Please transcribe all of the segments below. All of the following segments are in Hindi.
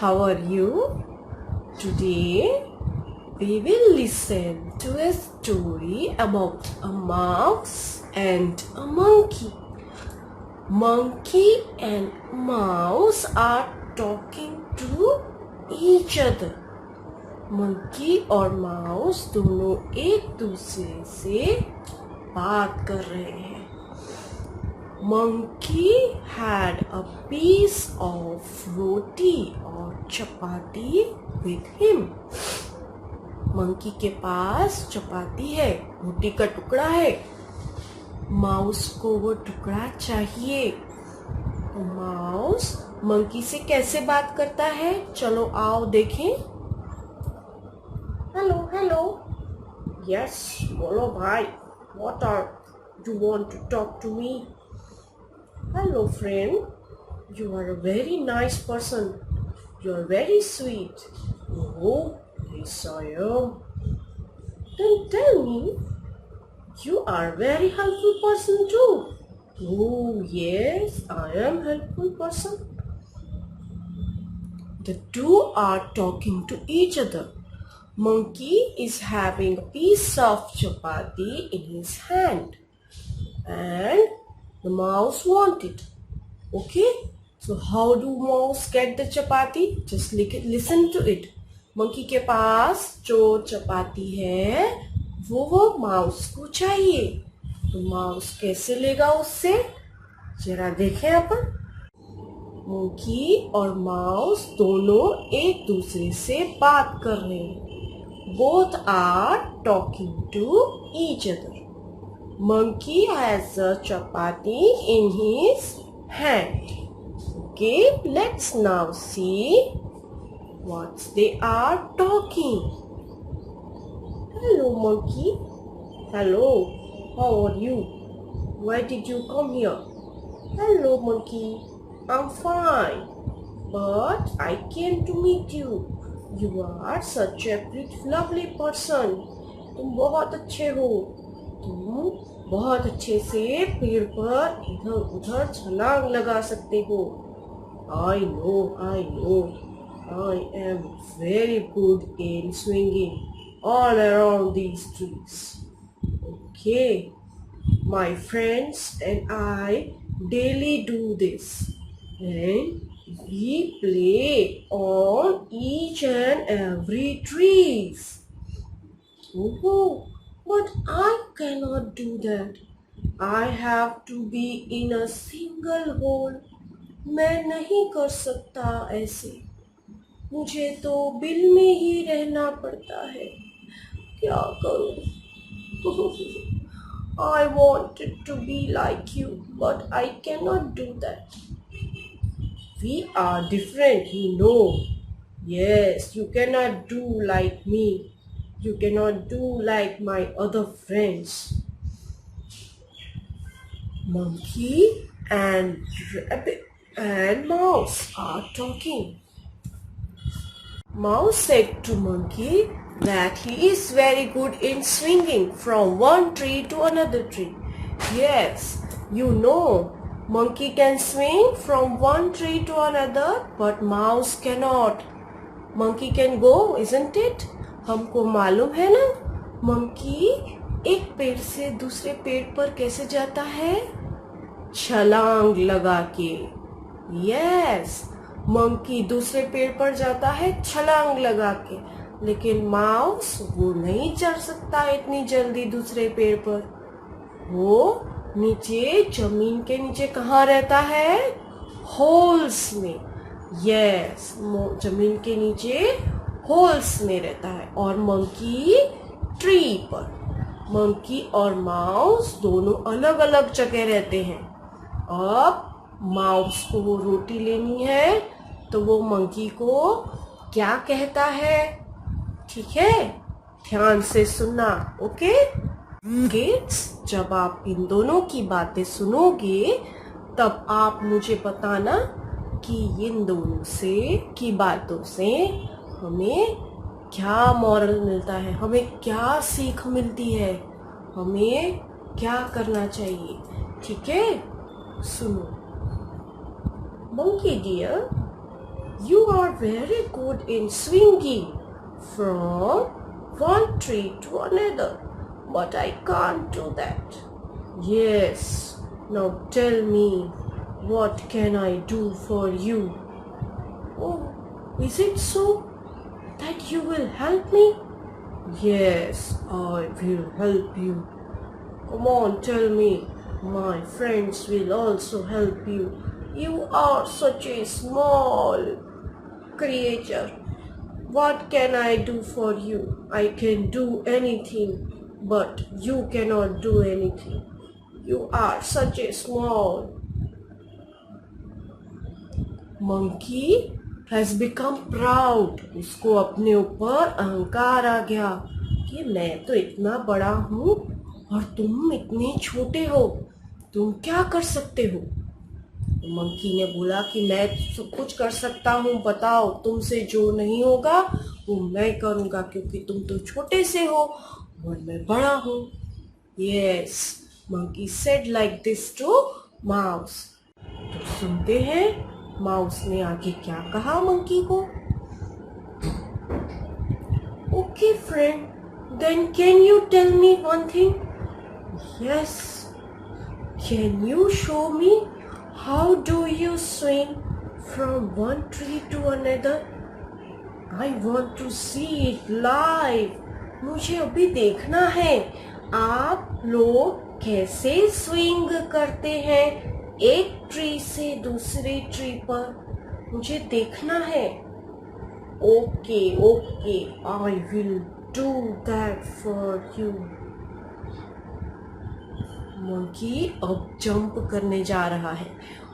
how are you? Today we will listen to a story about a mouse and a monkey. Monkey and mouse are talking to each other. Monkey और माउस दोनों एक दूसरे से बात कर रहे हैं. Monkey had a piece of roti or chapati with him. Monkey के पास चपाती है, रोटी का टुकड़ा है. माउस को वो टुकड़ा चाहिए. तो माउस मंकी से कैसे बात करता है, चलो आओ देखें. हेलो. यस, बोलो भाई. What are you want to talk to me? Hello friend, you are a very nice person. You are very sweet. Oh, yes I am. Then tell me, you are a very helpful person too. Oh, yes, I am a helpful person. The two are talking to each other. Monkey is having a piece of chapati in his hand. And the mouse want it. Okay, so how do mouse get the chapati? Just listen to it. Monkey के पास जो चपाती है वो माउस को चाहिए. तो माउस कैसे लेगा उससे, जरा देखें अपन. मंकी और माउस दोनों एक दूसरे से बात कर रहे हैं. Both are talking to each other. Monkey has a chapati in his hand. Okay, let's now see what they are talking. Hello, monkey. Hello, how are you? Why did you come here? Hello, monkey. I'm fine, but I came to meet you. You are such a pretty, lovely person. तुम बहुत अच्छे हो. तुम बहुत अच्छे से पेड़ पर इधर उधर छलांग लगा सकते हो. I know. I am very good in swinging all around these trees. Okay, my friends and I daily do this, and we play on each and every trees. Oh, but I cannot do that. I have to be in a single hole. मैं नहीं कर सकता ऐसे. मुझे तो बिल में ही रहना पड़ता है. क्या करूं? I wanted to be like you, but I cannot do that. We are different, you know. Yes, you cannot do like me. You cannot do like my other friends. Monkey and rabbit and mouse are talking. Mouse said to monkey that he is very good in swinging from one tree to another tree. Yes, you know, monkey can swing from one tree to another, but mouse cannot. Monkey can go, isn't it? हमको मालूम है ना, मंकी एक पेड़ से दूसरे पेड़ पर कैसे जाता है, छलांग लगा के. यस, मंकी दूसरे पेड़ पर जाता है छलांग लगा के. लेकिन माउस वो नहीं चढ़ सकता इतनी जल्दी दूसरे पेड़ पर. वो नीचे जमीन के नीचे कहाँ रहता है, होल्स में. यस, जमीन के नीचे होल्स में रहता है. और मंकी ट्री पर. मंकी और माउस दोनों अलग अलग जगह रहते हैं. अब माउस को वो रोटी लेनी है तो वो मंकी को क्या कहता है, ठीक है, ध्यान से सुनना. ओके किड्स, जब आप इन दोनों की बातें सुनोगे तब आप मुझे बताना कि इन दोनों से की बातों से हमें क्या मॉरल मिलता है, हमें क्या सीख मिलती है, हमें क्या करना चाहिए. ठीक है, सुनो. Monkey dear, You are very good in swinging from one tree to another, but I can't do that. Yes, now tell me, what can I do for you? Oh, is it so that you will help me? Yes, I will help you. Come on, tell me. My friends will also help you. You are such a small creature. What can I do for you? I can do anything, but you cannot do anything. You are such a small. Monkey has become proud. उसको अपने ऊपर अहंकार आ गया कि मैं तो इतना बड़ा हूँ और तुम इतने छोटे हो, तुम क्या कर सकते हो? मंकी ने बोला कि मैं सब कुछ कर सकता हूँ, बताओ तुमसे जो नहीं होगा वो मैं करूँगा, क्योंकि तुम तो छोटे से हो और मैं बड़ा हूँ. Yes, monkey said like this to mouse. तो सुनते हैं माउस ने आगे क्या कहा मंकी को. Okay friend, then can you tell me one thing? Yes, can you show me how do you swing from one tree to another? I want to see it live. मुझे अभी देखना है आप लोग कैसे स्विंग करते हैं एक ट्री से दूसरे ट्री पर. मुझे देखना है. Okay okay, I will do that for you. Monkey अब जंप करने जा रहा है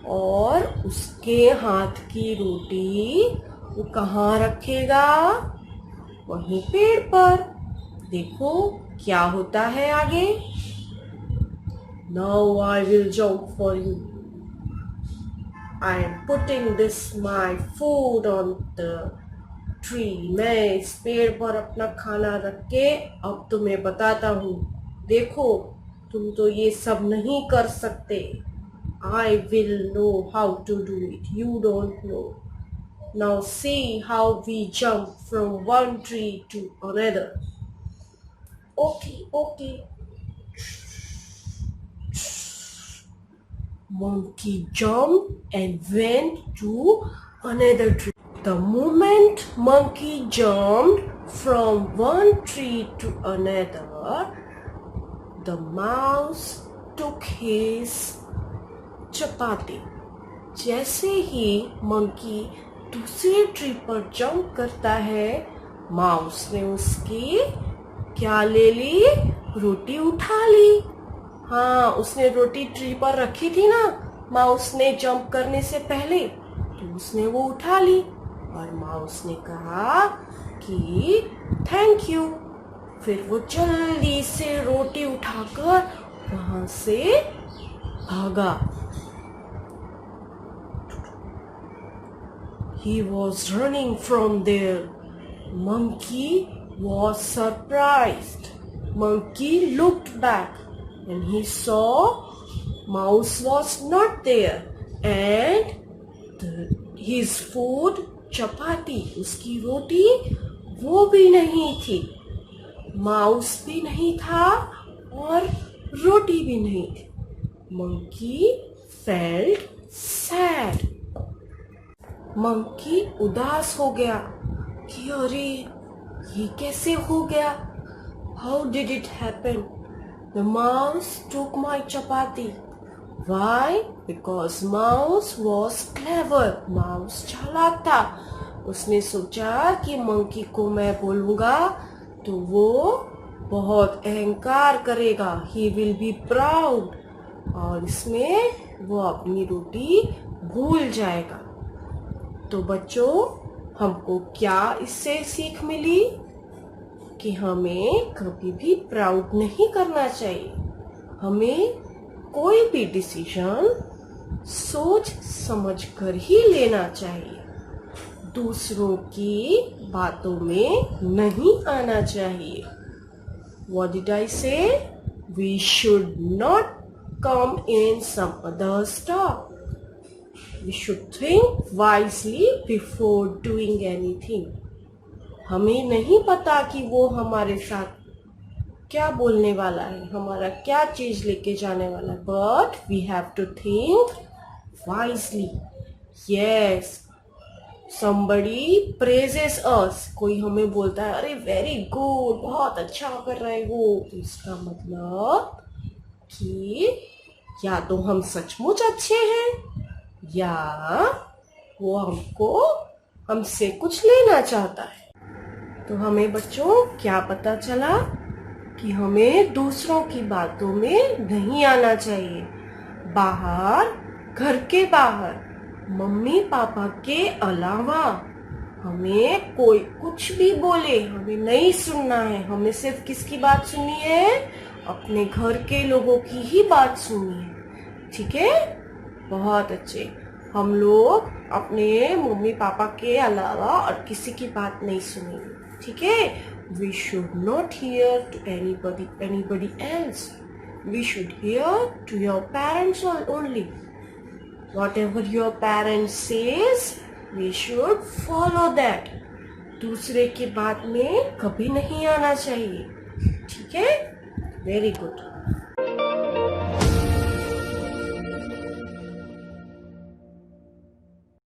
और उसके हाथ की रोटी वो कहाँ रखेगा? वहीं पेड़ पर. देखो क्या होता है आगे. Now I will jump for you. I am putting this my food on the tree. मैं इस पेड़ पर अपना खाना रख के अब तुम्हें बताता हूँ. देखो तुम तो ये सब नहीं कर सकते. I will know how to do it. You don't know. Now see how we jump from one tree to another. Okay, okay. Monkey jumped and went to another tree. The moment monkey jumped from one tree to another, the mouse took his chapati. जैसे ही मंकी दूसरे ट्री पर जंप करता है, माउस ने उसकी क्या ले ली? रोटी उठा ली. हाँ, उसने रोटी ट्री पर रखी थी ना माउस ने जंप करने से पहले, तो उसने वो उठा ली और माउस ने कहा कि थैंक यू. फिर वो जल्दी से रोटी उठाकर वहां से भागा. He was running from there. Monkey was surprised. Monkey looked back and he saw mouse was not there and his food chapati, उसकी रोटी वो भी नहीं थी. माउस भी नहीं था और रोटी भी नहीं थी. Monkey felt sad. मंकी उदास हो गया कि अरे ये कैसे हो गया. How did it happen? The mouse took my chapati. Why? Because mouse was clever. Mouse चालाक था. उसने सोचा कि मंकी को मैं बोलूंगा तो वो बहुत अहंकार करेगा. He will be proud. और इसमें वो अपनी रोटी भूल जाएगा. तो बच्चों, हमको क्या इससे सीख मिली? कि हमें कभी भी प्राउड नहीं करना चाहिए. हमें कोई भी डिसीजन सोच समझ कर ही लेना चाहिए. दूसरों की बातों में नहीं आना चाहिए. What did I say? We should not come in some other's talk. We should think wisely before doing anything. हमें नहीं पता कि वो हमारे साथ क्या बोलने वाला है, हमारा क्या चीज लेके जाने वाला है, but we have to think wisely. Yes, somebody praises us. कोई हमें बोलता है अरे वेरी गुड, बहुत अच्छा कर रहे हो, इसका मतलब कि या तो हम सचमुच अच्छे हैं या वो हमसे कुछ लेना चाहता है। तो हमें बच्चों क्या पता चला कि हमें दूसरों की बातों में नहीं आना चाहिए। बाहर, घर के बाहर मम्मी पापा के अलावा हमें कोई कुछ भी बोले हमें नहीं सुनना है। हमें सिर्फ किसकी बात सुननी है? अपने घर के लोगों की ही बात सुननी है। ठीक है, बहुत अच्छे। हम लोग अपने मम्मी पापा के अलावा और किसी की बात नहीं सुनेंगे। ठीक है, we should not hear to anybody else. We should hear to your parents only. Whatever your parents says, we should follow that. दूसरे की बात में कभी नहीं आना चाहिए। ठीक है, वेरी गुड।